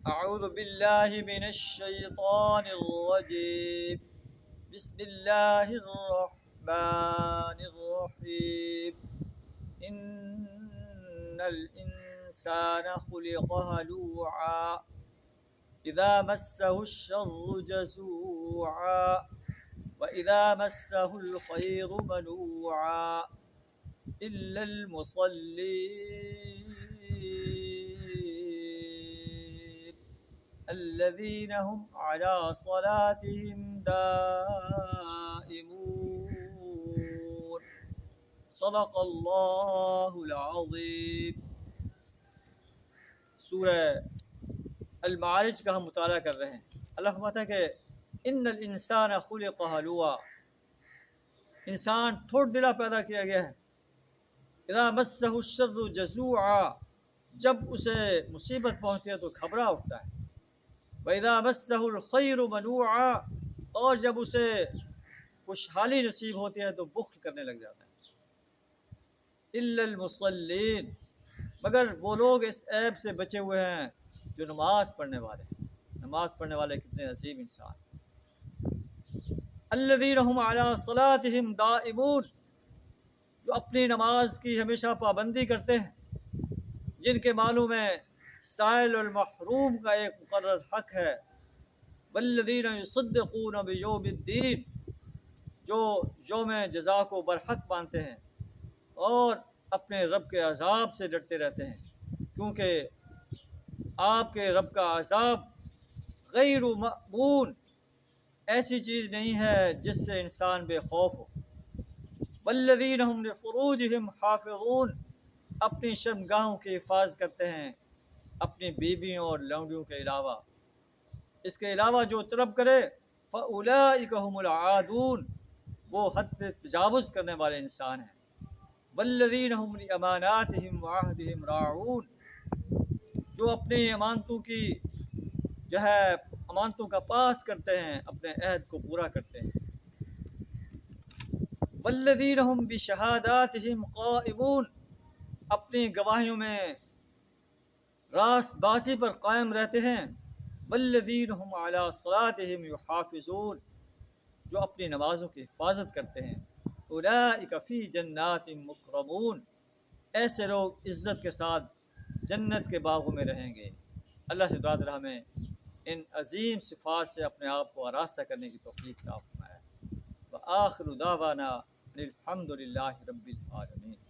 اعوذ باللہ من الشیطان الرجیم بسم اللہ الرحمن الرحیم ان الانسان خلق هلوعا اذا مسه الشر جزوعا واذا مسه الخير منوعا الا المصلين الذين هم على صلاتهم دائمون صدق اللہ العظیم۔ سورہ المعارج کا ہم مطالعہ کر رہے ہیں۔ اللہ فرماتا ہے کہ ان الانسان خلق ہلوعا، انسان تھوڑ دلا پیدا کیا گیا ہے۔ اذا مسہ الشر جزوعا، جب اسے مصیبت پہنچتی ہے تو گھبرا اٹھتا ہے۔ وَإِذَا مَسَّهُ الْخَيْرُ مَنُوعًا، اور جب اسے خوشحالی نصیب ہوتی ہے تو بخل کرنے لگ جاتا ہے۔ إِلَّا الْمُصَلِّينَ، مگر وہ لوگ اس عیب سے بچے ہوئے ہیں جو نماز پڑھنے والے ہیں۔ نماز پڑھنے والے کتنے نصیب انسان۔ الَّذِينَ هُمْ عَلَى صَلَاتِهِمْ دَائِمُونَ، جو اپنی نماز کی ہمیشہ پابندی کرتے ہیں، جن کے معلوم ہے سائل المحروم کا ایک مقرر حق ہے۔ والذین یصدقون بیوم الدین، جو یوم جزا کو برحق مانتے ہیں اور اپنے رب کے عذاب سے ڈرتے رہتے ہیں، کیونکہ آپ کے رب کا عذاب غیر مأمون، ایسی چیز نہیں ہے جس سے انسان بے خوف ہو۔ والذین هم لفروجہم حافظون، اپنی شرمگاہوں کی حفاظت کرتے ہیں اپنی بیویوں اور لونڈیوں کے علاوہ۔ اس کے علاوہ جو طلب کرے فَأُولَئِكَ هُمُ الْعَادُونَ، وہ حد سے تجاوز کرنے والے انسان ہیں۔ وَالَّذِينَ هُمْ لِأَمَانَاتِهِمْ وَعَهْدِهِمْ رَاعُونَ، جو اپنی امانتوں کی امانتوں کا پاس کرتے ہیں، اپنے عہد کو پورا کرتے ہیں۔ وَالَّذِينَ هُمْ بِشَهَادَاتِهِمْ قَائِمُونَ، اپنی گواہیوں میں راست بازی پر قائم رہتے ہیں۔ والذین هم علی صلاتہم یحافظون، جو اپنی نمازوں کی حفاظت کرتے ہیں۔ اولئک فی جنات مکرمون، ایسے لوگ عزت کے ساتھ جنت کے باغوں میں رہیں گے۔ اللہ سے دعا ہے ہمیں ان عظیم صفات سے اپنے آپ کو آراستہ کرنے کی توفیق عطا فرمائے۔ وآخر دعوانا الحمد للہ رب العالمین۔